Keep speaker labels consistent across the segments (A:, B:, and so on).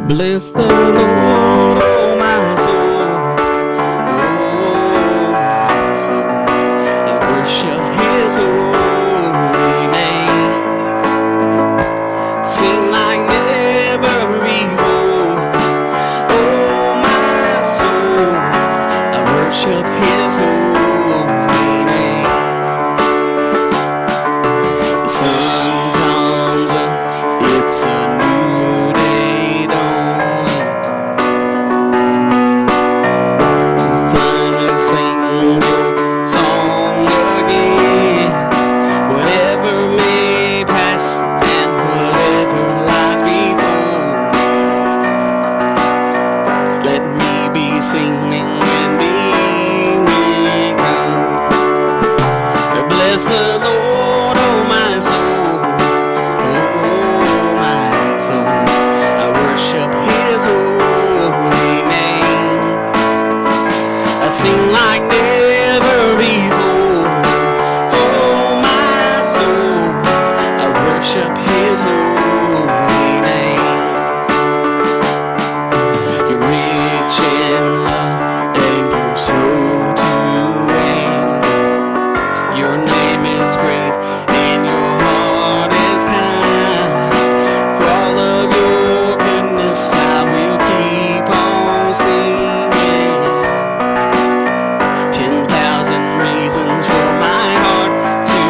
A: Bless the Lord, oh my soul, oh my soul. I worship His holy name. Sing like never before, oh my soul. I worship His holy name. The sun comes up, it's a new day dawning. It's time to sing your song again. Whatever may pass and whatever lies before, let me be singing when the evening comes. Bless the Lord, oh my soul, oh my soul. I worship His holy name. I sing like never before, oh my soul. I worship His holy name. You're rich in love and you're slow to anger. Your name is great and your heart is kind. For all of your goodness I will keep on singing. 10,000 reasons for my heart to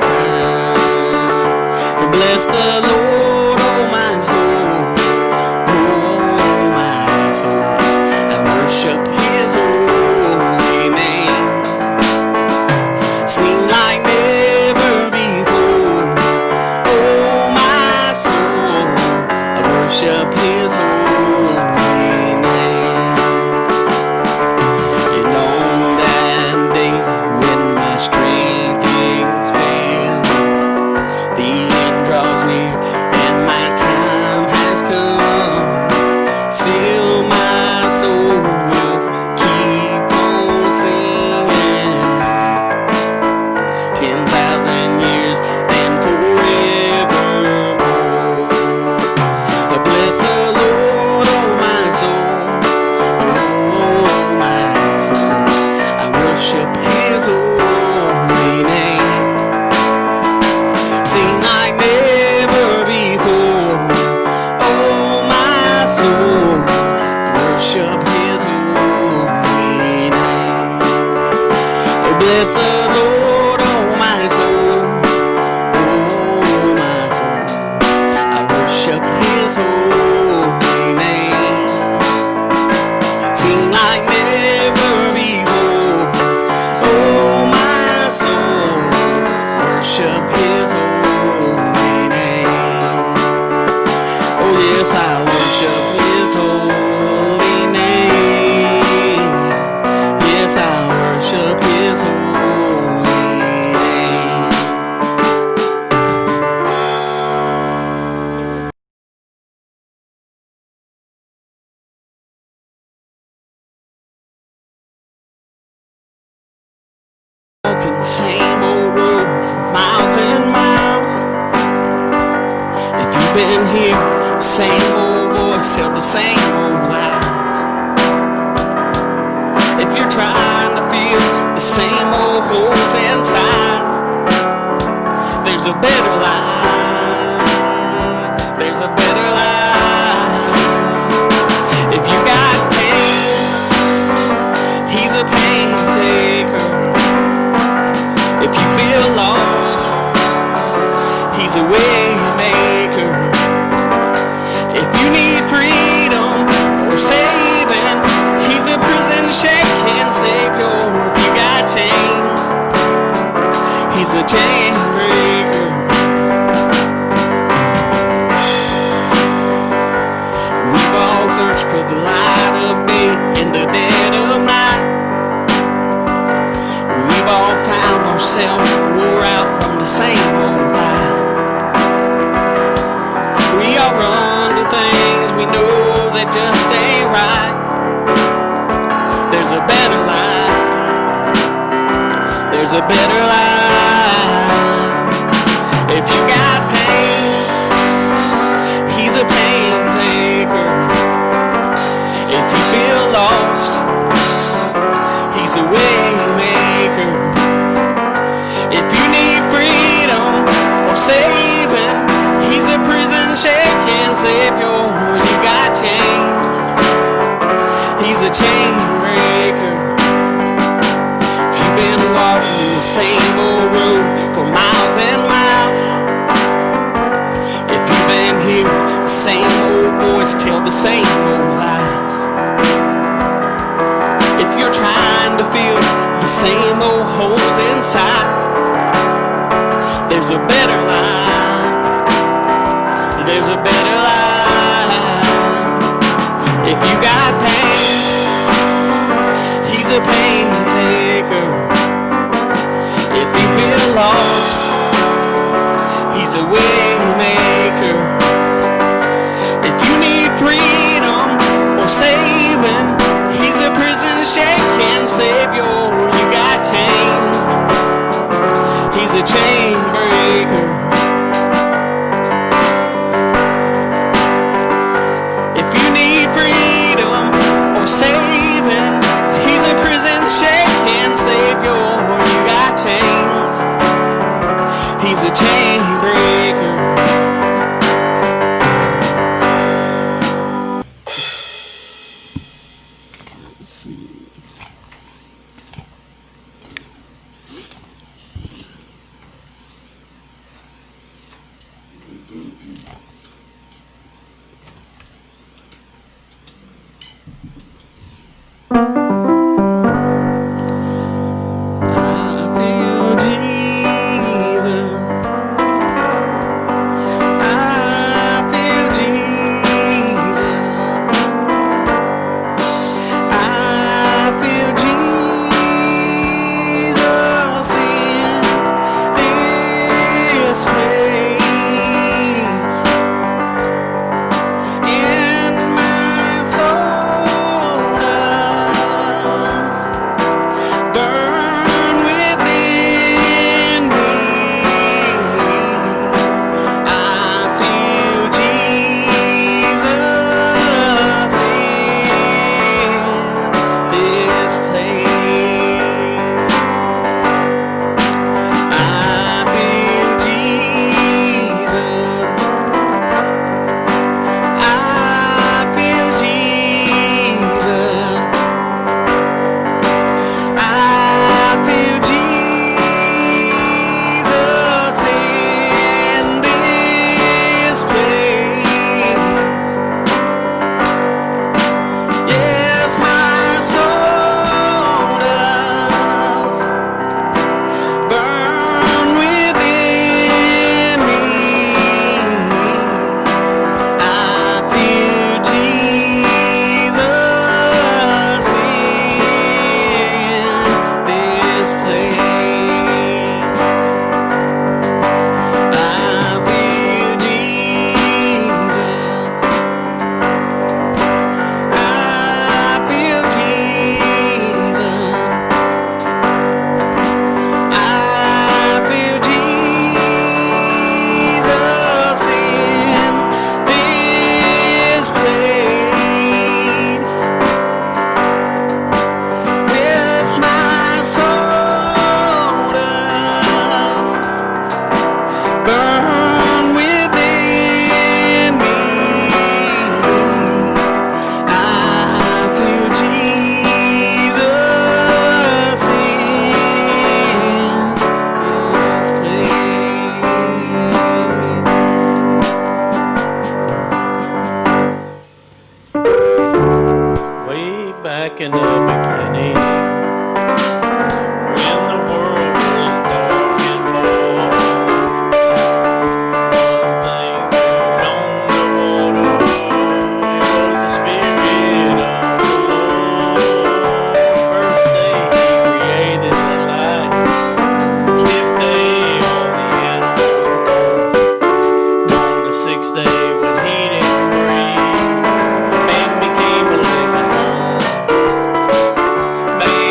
A: find. Bless the Lord, oh my soul, oh my soul. I worship His holy name. Sing like never before, oh my soul. I worship His holy name. And on that day when my strength is failing, the end draws near and my time has come, still my soul will keep on singing. 10,000 years and forevermore. Bless the Lord, oh my soul, oh my soul. I worship His holy name. Sing like never before, oh my soul. I worship His holy name. Bless the Lord, oh my soul, oh my soul. I worship His holy name. Sing like never before, oh my soul. Worship His holy name. Oh yes, I worship His holy name. Yes, I worship His holy name. Walking the same old road for miles and miles. If you've been here, the same old voice tell the same old lies. If you're trying to fill the same old holes inside, there's a better life. There's a better life. If you got pain, He's a pain taker. If you feel lost, He's a way maker. If you need freedom or saving, He's a prison shaking savior. If you got chains, He's a chain breaker. We've all searched for the light of day in the dead of night. We've all found ourselves wore out from the same old fight. We all run to things we know that just ain't right. There's a better life. There's a better life. If you got pain, He's a pain taker. chain breaker. If you've been walking the same old road for miles and miles, if you've been hearing the same old voice tell the same old lies, if you're trying to fill the same old holes inside, there's a better line. There's a better line. If you got pain, he's a pain taker. If you feel lost, he's a way maker. If you need freedom or saving, he's a prison shaking savior. You got chains, he's a chain breaker. If you need freedom or saving, he's a prison shaking savior. You got chains, he's a chain breaker. Let's see.
B: Back in the beginning, when the world was dark and bold, one thing you on the water, it was the Spirit of the Lord. First day He created the light, fifth day all the animals roamed. On the sixth day when He didn't breathe, man became a living home. Man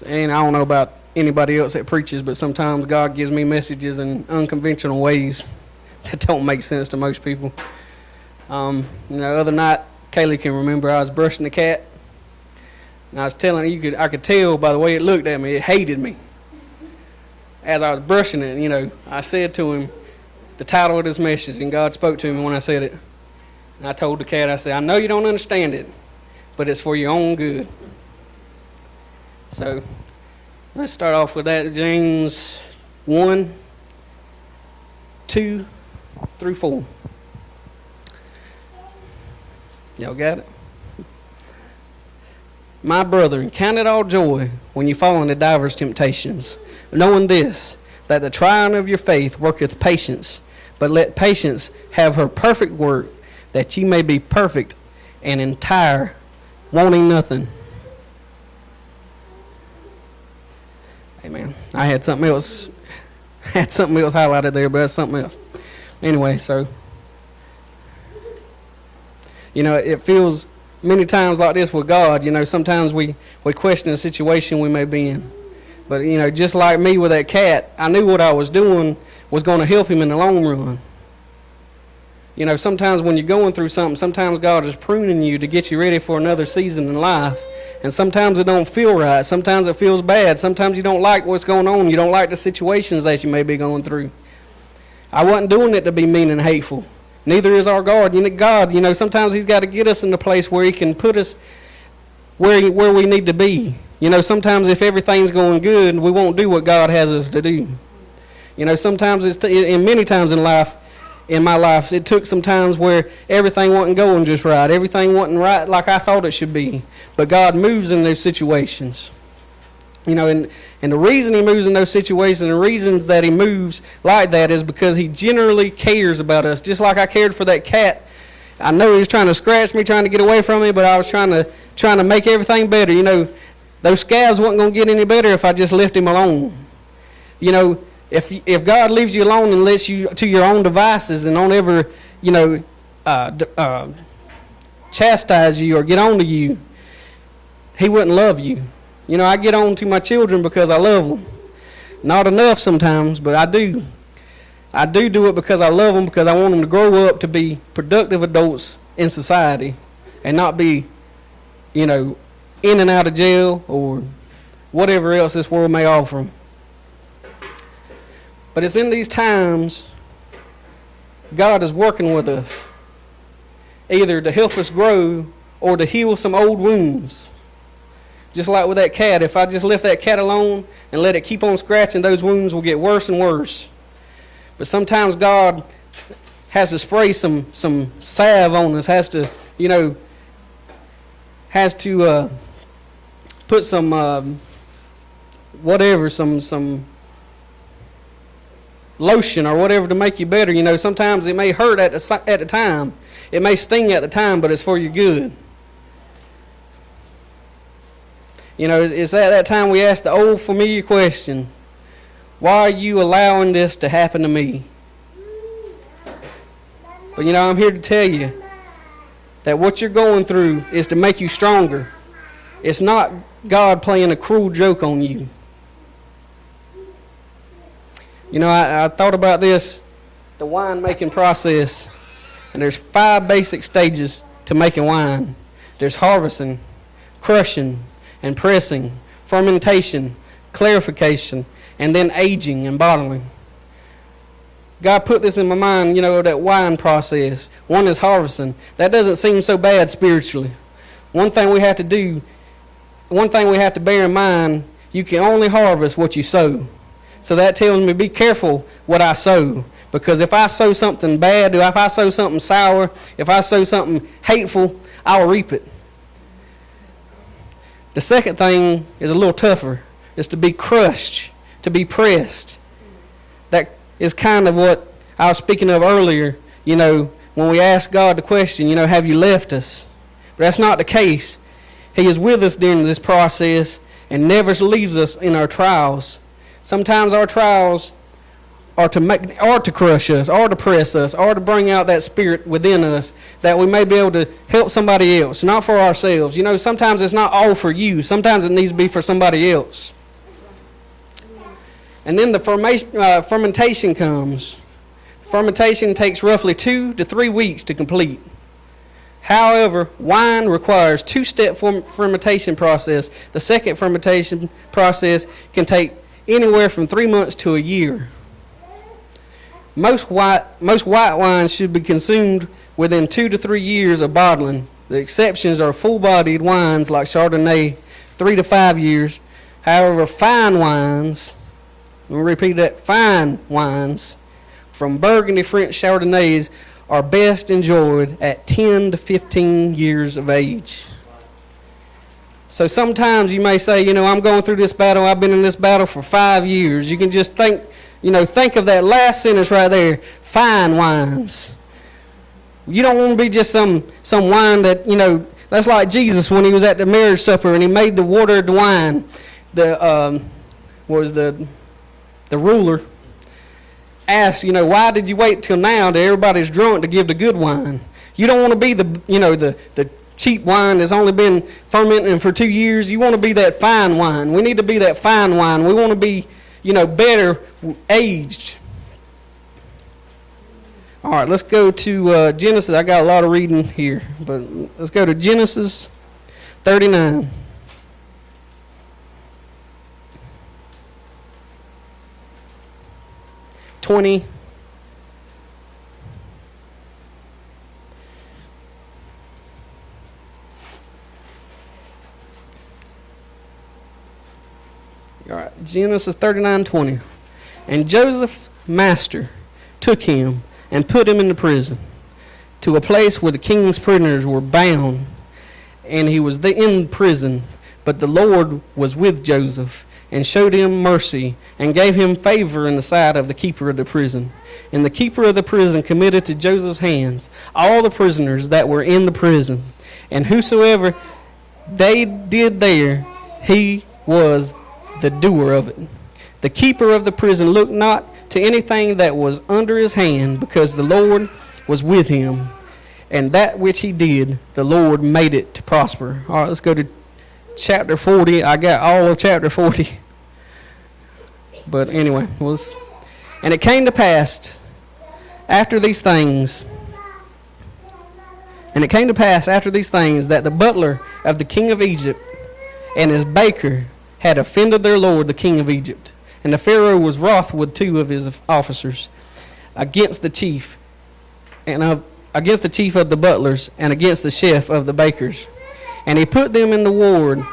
C: And I don't know about anybody else that preaches, but sometimes God gives me messages in unconventional ways that don't make sense to most people. Other night, Kaylee can remember I was brushing the cat, and I was telling her, I could tell by the way it looked at me, it hated me. As I was brushing it, I said to him the title of this message, and God spoke to me when I said it. And I told the cat, I said, I know you don't understand it, but it's for your own good. So let's start off with that. James 1, 2 through 4. Y'all got it? My brethren, count it all joy when you fall into divers temptations, knowing this, that the trying of your faith worketh patience. But let patience have her perfect work, that ye may be perfect and entire, wanting nothing. Amen. I had something else highlighted there, but that's something else. Anyway, so it feels many times like this with God. Sometimes we question the situation we may be in. But, just like me with that cat, I knew what I was doing was going to help him in the long run. Sometimes when you're going through something, sometimes God is pruning you to get you ready for another season in life. And sometimes it don't feel right. Sometimes it feels bad. Sometimes you don't like what's going on. You don't like the situations that you may be going through. I wasn't doing it to be mean and hateful. Neither is our God. God, sometimes he's got to get us in a place where he can put us where we need to be. Sometimes if everything's going good, we won't do what God has us to do. Sometimes and many times in my life, it took some times where everything wasn't going just right. Everything wasn't right like I thought it should be. But God moves in those situations. And the reason he moves in those situations, and the reasons that he moves like that is because he generally cares about us. Just like I cared for that cat. I know he was trying to scratch me, trying to get away from me, but I was trying to make everything better. Those scabs wasn't going to get any better if I just left him alone. If God leaves you alone and lets you to your own devices and don't ever, chastise you or get on to you, he wouldn't love you. I get on to my children because I love them. Not enough sometimes, but I do. I do it because I love them, because I want them to grow up to be productive adults in society and not be, in and out of jail or whatever else this world may offer them. But it's in these times God is working with us, either to help us grow or to heal some old wounds. Just like with that cat, if I just left that cat alone and let it keep on scratching, those wounds will get worse and worse. But sometimes God has to spray some salve on us, has to put some some lotion or whatever to make you better. Sometimes it may hurt at the time. It may sting at the time, but it's for your good. It's at that time we ask the old familiar question, why are you allowing this to happen to me? But I'm here to tell you that what you're going through is to make you stronger. It's not God playing a cruel joke on you. I thought about this, the wine making process, and there's 5 basic stages to making wine. There's harvesting, crushing, and pressing, fermentation, clarification, and then aging and bottling. God put this in my mind, that wine process. One is harvesting. That doesn't seem so bad spiritually. One thing we have to bear in mind, you can only harvest what you sow. So that tells me be careful what I sow. Because if I sow something bad, if I sow something sour, if I sow something hateful, I'll reap it. The second thing is a little tougher. It's to be crushed, to be pressed. That is kind of what I was speaking of earlier, when we ask God the question, have you left us? But that's not the case. He is with us during this process and never leaves us in our trials. Sometimes our trials to crush us, or to press us, or to bring out that spirit within us, that we may be able to help somebody else, not for ourselves. You know, sometimes it's not all for you. Sometimes it needs to be for somebody else. And then the fermentation comes. Fermentation takes roughly 2 to 3 weeks to complete. However, wine requires 2-step fermentation process. The second fermentation process can take anywhere from 3 months to a year. Most white wines should be consumed within 2 to 3 years of bottling. The exceptions are full-bodied wines like Chardonnay, 3 to 5 years. However, fine wines, let me repeat that, fine wines from Burgundy French Chardonnays are best enjoyed at 10 to 15 years of age. So sometimes you may say, you know, I'm going through this battle. I've been in this battle for 5 years. You can just think of that last sentence right there, fine wines. You don't want to be just some wine that, you know, that's like Jesus when he was at the marriage supper and he made the water the wine. The ruler asked, you know, why did you wait till now that everybody's drunk to give the good wine? You don't want to be the cheap wine that's only been fermenting for 2 years. You want to be that fine wine. We need to be that fine wine. We want to be, you know, better aged. All right, let's go to Genesis. I got a lot of reading here, but let's go to Genesis 39. All right, Genesis 39:20. And Joseph's master took him and put him into prison, to a place where the king's prisoners were bound, and he was in prison. But the Lord was with Joseph, and showed him mercy, and gave him favor in the sight of the keeper of the prison. And the keeper of the prison committed to Joseph's hands all the prisoners that were in the prison. And whosoever they did there, he was the doer of it. The keeper of the prison looked not to anything that was under his hand, because the Lord was with him. And that which he did, the Lord made it to prosper. All right, let's go to chapter 40. I got all of chapter 40. But anyway, and it came to pass after these things, that the butler of the king of Egypt and his baker had offended their lord, the king of Egypt. And the Pharaoh was wroth with 2 of his officers against the chief of the butlers, and against the chef of the bakers. And he put them in the ward,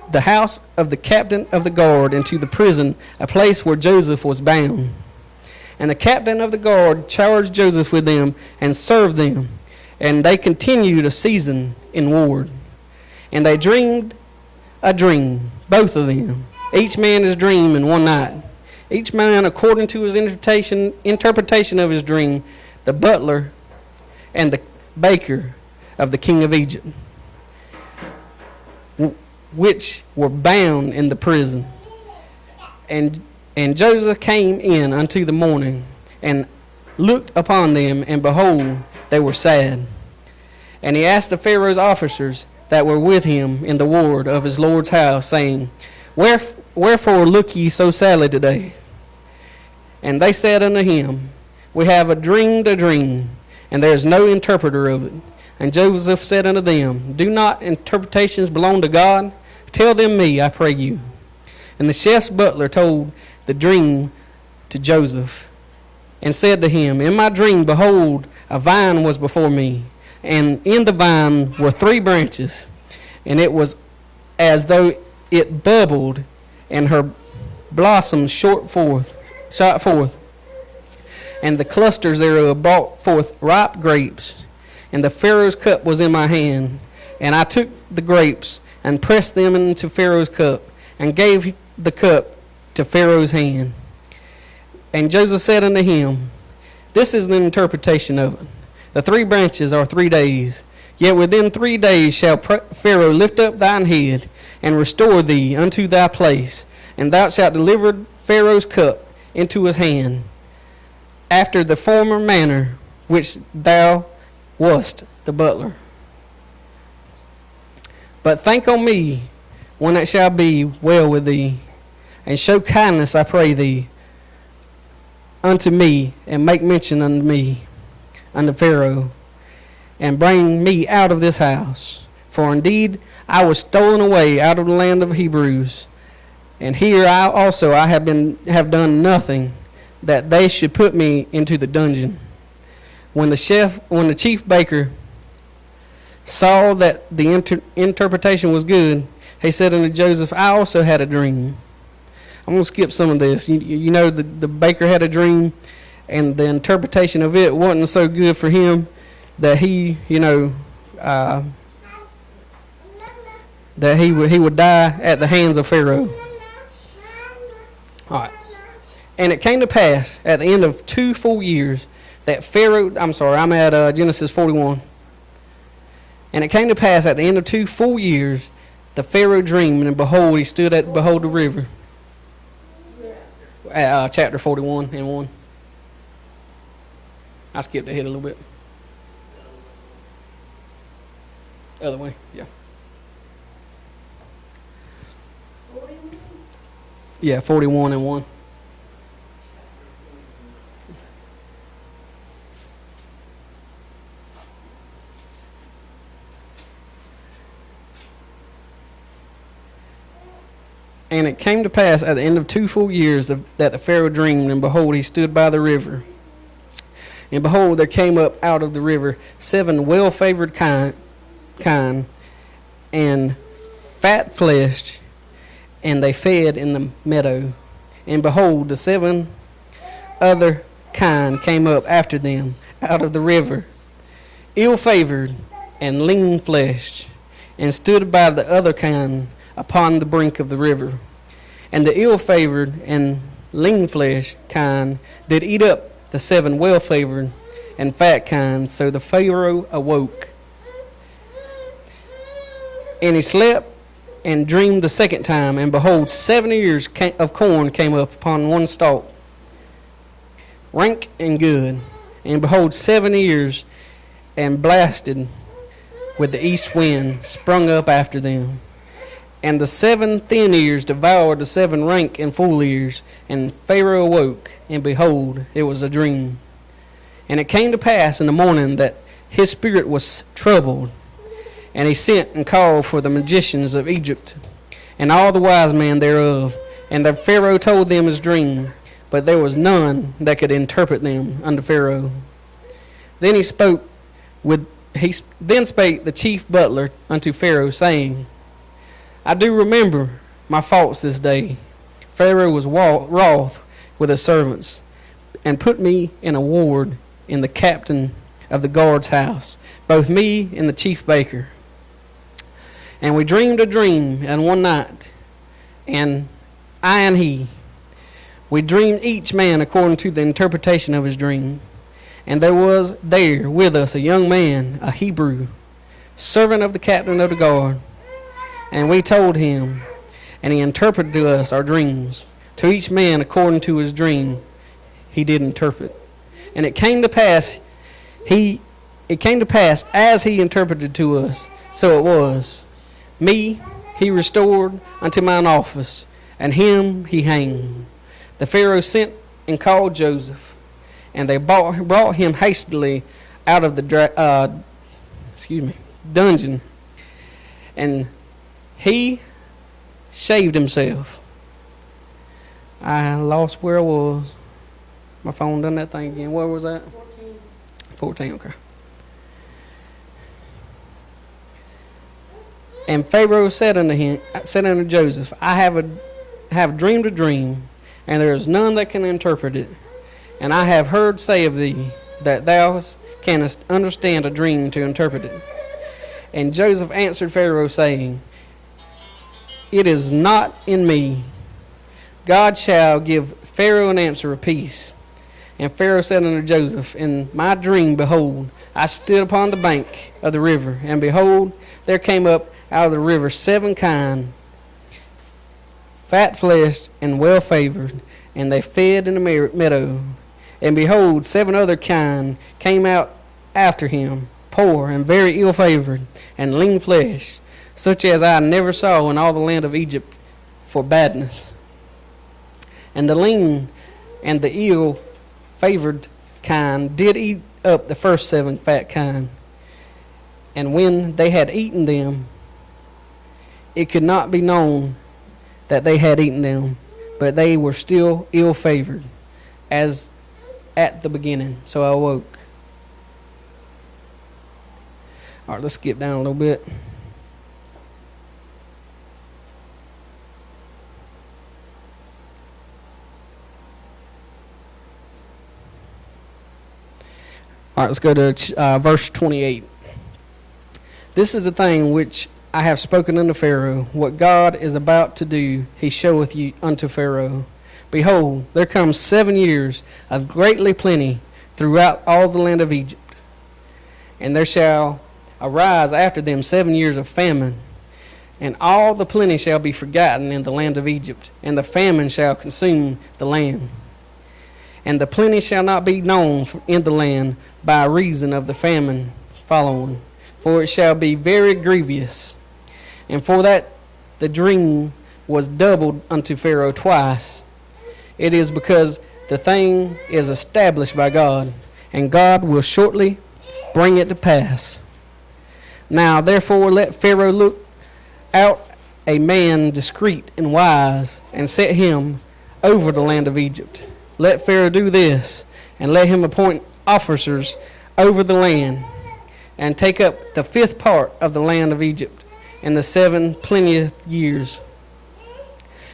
C: the house of the captain of the guard, into the prison, a place where Joseph was bound. And the captain of the guard charged Joseph with them, and served them. And they continued a season in ward. And they dreamed a dream, both of them, each man his dream in one night, each man according to his interpretation of his dream, the butler and the baker of the king of Egypt, which were bound in the prison. And Joseph came in unto the morning, and looked upon them, and behold, they were sad. And he asked the Pharaoh's officers that were with him in the ward of his lord's house, saying, Wherefore look ye so sadly today? And they said unto him, We have dreamed a dream, and there is no interpreter of it. And Joseph said unto them, Do not interpretations belong to God? Tell them me, I pray you. And the chef's butler told the dream to Joseph, and said to him, In my dream, behold, a vine was before me, and in the vine were 3 branches, and it was as though it bubbled, and her blossoms shot forth, and the clusters thereof brought forth ripe grapes. And the Pharaoh's cup was in my hand, and I took the grapes, and pressed them into Pharaoh's cup, and gave the cup to Pharaoh's hand. And Joseph said unto him, This is the interpretation of it. The 3 branches are 3 days. Yet within 3 days shall Pharaoh lift up thine head, and restore thee unto thy place, and thou shalt deliver Pharaoh's cup into his hand. after the former manner which thou wast the butler. But think on me when it shall be well with thee, and show kindness, I pray thee, unto me, and make mention unto me, unto Pharaoh, and bring me out of this house. For indeed I was stolen away out of the land of Hebrews, and here I have done nothing, that they should put me into the dungeon. When the chief baker saw that the interpretation was good, he said unto Joseph, I also had a dream. I'm going to skip some of this. You know, the baker had a dream, and the interpretation of it wasn't so good for him that he would die at the hands of Pharaoh. All right. And it came to pass at the end of 2 full years that Pharaoh, I'm at Genesis 41. And it came to pass at the end of 2 full years, the Pharaoh dreamed, and behold, he stood at the river. Chapter 41 and 1. I skipped ahead a little bit. Other way, yeah. Yeah, 41 and 1. And it came to pass at the end of 2 full years that the Pharaoh dreamed, and behold, he stood by the river. And behold, there came up out of the river 7 well-favored kine, and fat-fleshed, and they fed in the meadow. And behold, the 7 other kine came up after them out of the river, ill-favored and lean-fleshed, and stood by the other kine upon the brink of the river. And the ill-favored and lean-fleshed kine did eat up the 7 well-favored and fat kine. So the Pharaoh awoke, and he slept and dreamed the second time, and behold, 7 ears of corn came up upon one stalk, rank and good. And behold, 7 ears and blasted with the east wind sprung up after them. And the 7 thin ears devoured the 7 rank and full ears. And Pharaoh awoke, and behold, it was a dream. And it came to pass in the morning that his spirit was troubled, and he sent and called for the magicians of Egypt, and all the wise men thereof. And the Pharaoh told them his dream, but there was none that could interpret them unto Pharaoh. Then spake the chief butler unto Pharaoh, saying, I do remember my faults this day. Pharaoh was wroth with his servants, and put me in a ward in the captain of the guard's house, both me and the chief baker. And we dreamed a dream in one night, and I and he, we dreamed each man according to the interpretation of his dream. And there was there with us a young man, a Hebrew, servant of the captain of the guard. And we told him, and he interpreted to us our dreams. To each man according to his dream he did interpret. And it came to pass as he interpreted to us, so it was. Me he restored unto mine office, and him he hanged. The Pharaoh sent and called Joseph, and they brought him hastily out of the dungeon, and he shaved himself. I lost where I was. My phone done that thing again. Where was that? 14, okay. And Pharaoh said unto Joseph, I have dreamed a dream, and there is none that can interpret it. And I have heard say of thee that thou canst understand a dream to interpret it. And Joseph answered Pharaoh, saying, It is not in me. God shall give Pharaoh an answer of peace. And Pharaoh said unto Joseph, In my dream, behold, I stood upon the bank of the river, and behold, there came up out of the river 7 kine, fat-fleshed and well-favored, and they fed in the meadow. And behold, 7 other kind came out after him, poor and very ill-favored, and lean-fleshed, such as I never saw in all the land of Egypt for badness. And the lean and the ill-favored kind did eat up the first 7 fat kind. And when they had eaten them, it could not be known that they had eaten them, but they were still ill-favored, as at the beginning. So I awoke. All right, let's skip down a little bit. All right, let's go to verse 28. This is the thing which I have spoken unto Pharaoh. What God is about to do, he showeth you unto Pharaoh. Behold, there comes 7 years of greatly plenty throughout all the land of Egypt. And there shall arise after them 7 years of famine. And all the plenty shall be forgotten in the land of Egypt, and the famine shall consume the land. And the plenty shall not be known in the land by reason of the famine following, for it shall be very grievous. And for that the dream was doubled unto Pharaoh twice. It is because the thing is established by God, and God will shortly bring it to pass. Now therefore let Pharaoh look out a man discreet and wise, and set him over the land of Egypt. Let Pharaoh do this, and let him appoint officers over the land, and take up the 5th part of the land of Egypt in the 7 plenteous years.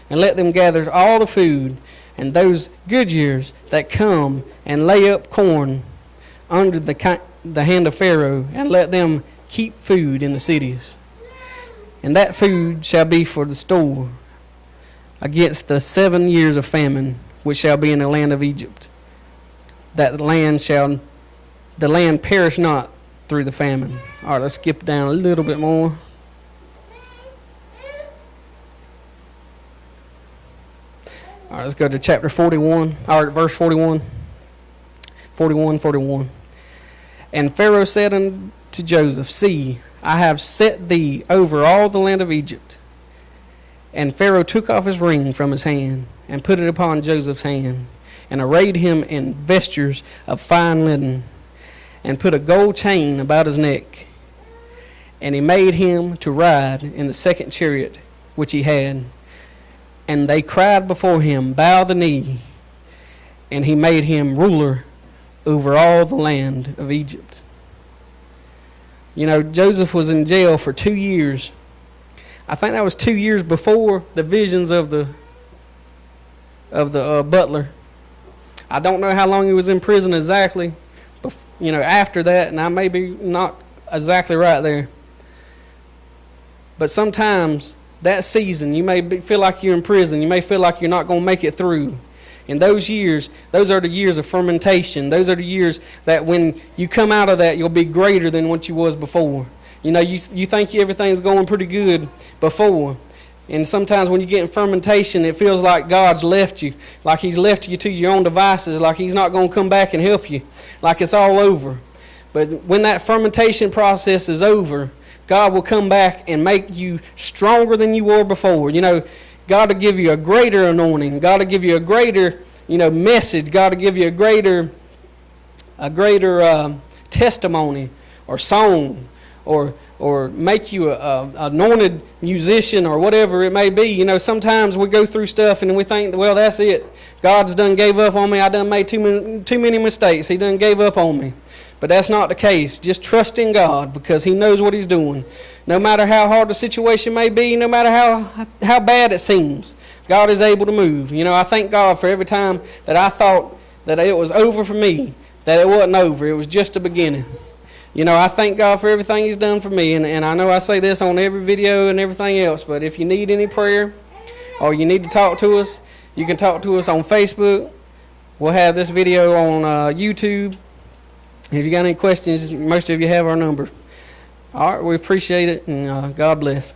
C: And let them gather all the food and those good years that come, and lay up corn under the hand of Pharaoh, and let them keep food in the cities. And that food shall be for the store against the 7 years of famine, which shall be in the land of Egypt, that the land perish not through the famine. All right, let's skip down a little bit more. All right, let's go to chapter 41, or verse 41. 41. And Pharaoh said unto Joseph, See, I have set thee over all the land of Egypt. And Pharaoh took off his ring from his hand, and put it upon Joseph's hand, and arrayed him in vestures of fine linen, and put a gold chain about his neck. And he made him to ride in the 2nd chariot which he had. And they cried before him, Bow the knee. And he made him ruler over all the land of Egypt. You know, Joseph was in jail for 2 years. I think that was 2 years before the visions of the butler. I don't know how long he was in prison exactly, but after that, and I may be not exactly right there. But sometimes that season, you may feel like you're in prison. You may feel like you're not going to make it through. And those years, those are the years of fermentation. Those are the years that when you come out of that, you'll be greater than what you was before. You think everything's going pretty good before. And sometimes when you get in fermentation, it feels like God's left you. Like he's left you to your own devices. Like he's not going to come back and help you. Like it's all over. But when that fermentation process is over, God will come back and make you stronger than you were before. God will give you a greater anointing. God will give you a greater, message. God will give you a greater testimony or song, or make you a anointed musician or whatever it may be. Sometimes we go through stuff and we think, well, that's it. God's done gave up on me. I done made too many mistakes. He done gave up on me. But that's not the case. Just trust in God, because he knows what he's doing. No matter how hard the situation may be, no matter how bad it seems, God is able to move. I thank God for every time that I thought that it was over for me, that it wasn't over. It was just a beginning. I thank God for everything he's done for me. And I know I say this on every video and everything else, but if you need any prayer or you need to talk to us, you can talk to us on Facebook. We'll have this video on YouTube. If you got any questions, most of you have our number. All right, we appreciate it, and God bless.